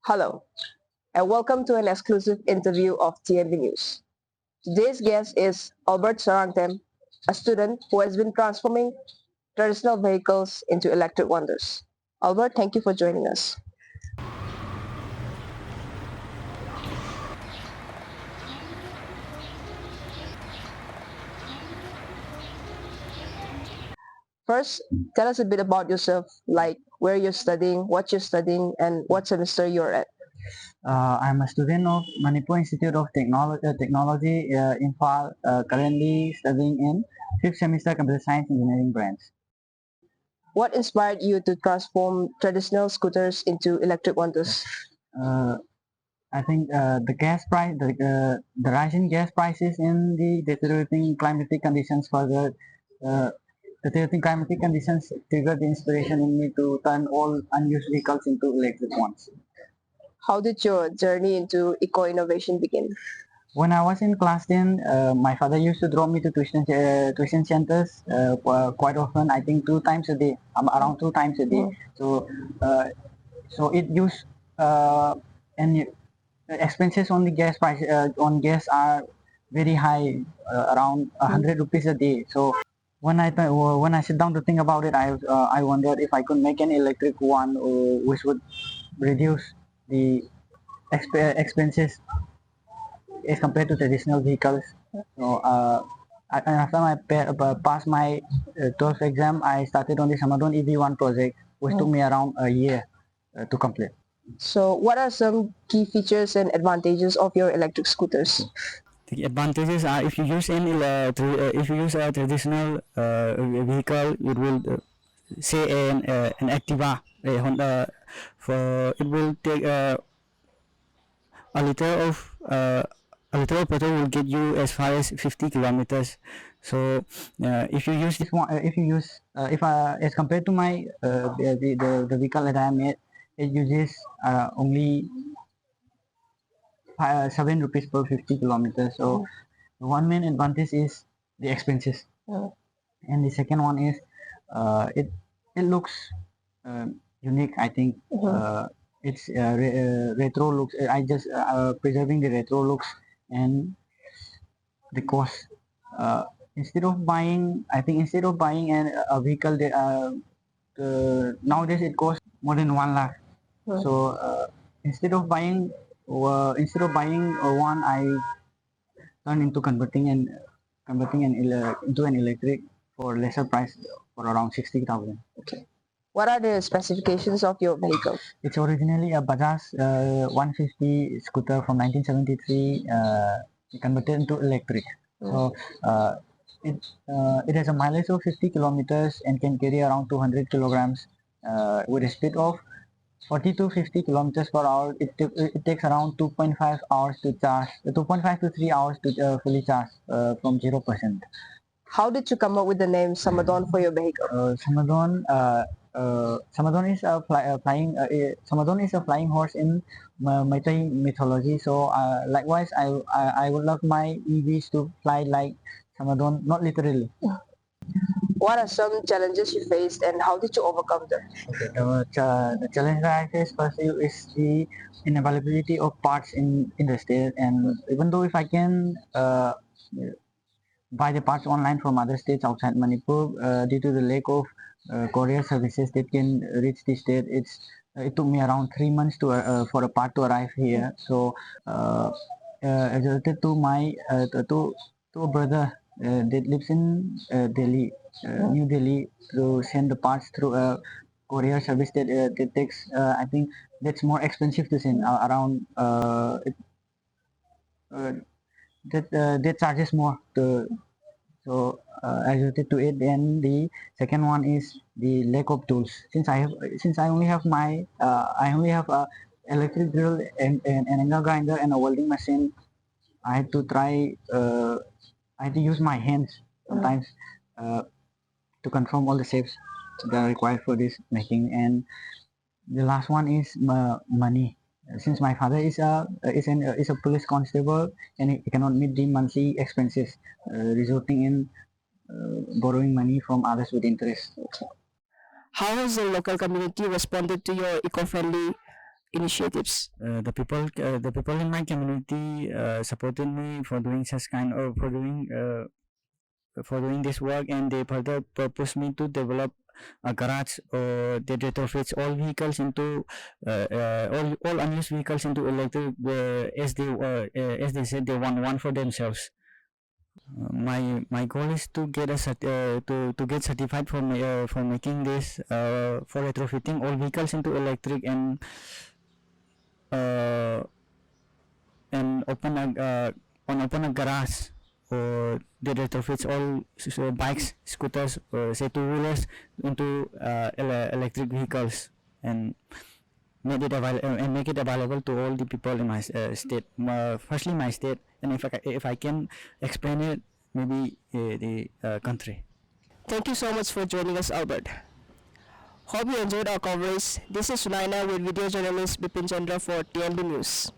Hello, and welcome to an exclusive interview of TNV News. Today's guest is Albert Sarangthem, a student who has been transforming traditional vehicles into electric wonders. Albert, thank you for joining us. First, tell us a bit about yourself, like where you're studying, what you're studying, and what semester you're at. I'm a student of Manipur Institute of Technology in Phal, currently studying in fifth semester Computer Science Engineering branch. What inspired you to transform traditional scooters into electric wonders? Uh, I think the rising gas prices in the deteriorating climatic conditions further uh, deteriorating climatic conditions triggered the inspiration in me to turn all unused vehicles into electric ones. How did your journey into eco-innovation begin? When I was in class 10, my father used to drop me to tuition centers quite often. I think 2 times a day, around 2 times a day. Mm. So, uh, so it used and expenses on the gas price on gas are very high, around 100 rupees a day. So when I sit down to think about it, I wondered if I could make an electric one, which would reduce the expenses as compared to traditional vehicles. So after I passed my 12th exam, I started on the Samadon EV1 project, which took me around a year to complete. So what are some key features and advantages of your electric scooters? The advantages are if you use a traditional vehicle, it will say an Activa, a Honda, for it will take a liter of petrol will get you as far as 50 kilometers. So if you use this one, if you use if as compared to my the vehicle that I made, it uses only 7 rupees per 50 kilometers. So one main advantage is the expenses, and the second one is it looks unique. I think it's retro looks. I just preserving the retro looks and the cost. Instead of buying, I think instead of buying a vehicle that nowadays it costs more than 1 lakh. So instead of buying one, I turn into converting into an electric for lesser price for around 60,000. Okay. What are the specifications of your vehicle? It's originally a Bajaj 150 scooter from 1973, converted into electric. So uh, it has a mileage of 50 kilometers and can carry around 200 kilograms with a speed of 40 to 50 kilometers per hour. It takes around 2.5 hours to charge, 2.5 to 3 hours to fully charge from 0%. How did you come up with the name Samadon for your vehicle? Samadon is Samadon is a flying horse in Meitei mythology. So likewise, I would love my EVs to fly like Samadon, not literally. What are some challenges you faced and how did you overcome them? Okay, the challenge that I face first is the inavailability of parts in the state, and even though if I can buy the parts online from other states outside Manipur, due to the lack of courier services that can reach the state, it took me around 3 months to for a part to arrive here. So as related to my to a brother that lives in Delhi, New Delhi, to send the parts through a courier service that takes I think that's more expensive to send around uh, that charges more to. So related to it, then the second one is the lack of tools. Since I only have I only have a electric drill and an angle grinder and a welding machine. I had to try. I had to use my hands sometimes to confirm all the shapes that are required for this making. And the last one is money. Since my father is a police constable and he cannot meet the monthly expenses, resulting in borrowing money from others with interest. How has the local community responded to your eco-friendly initiatives? The people in my community supported me for doing such kind of for doing this work, and they further purpose me to develop a garage that retrofits all vehicles into all unused vehicles into electric, as they said they want one for themselves. My goal is to get to get certified for making this for retrofitting all vehicles into electric, uh, and open a garage that retrofits all bikes, scooters, say two-wheelers into electric vehicles, and make it available to all the people in my state. Firstly, my state, and if I can explain it, maybe the country. Thank you so much for joining us, Albert. Hope you enjoyed our coverage. This is Sunaina with video journalist Bipin Chandra for TNB News.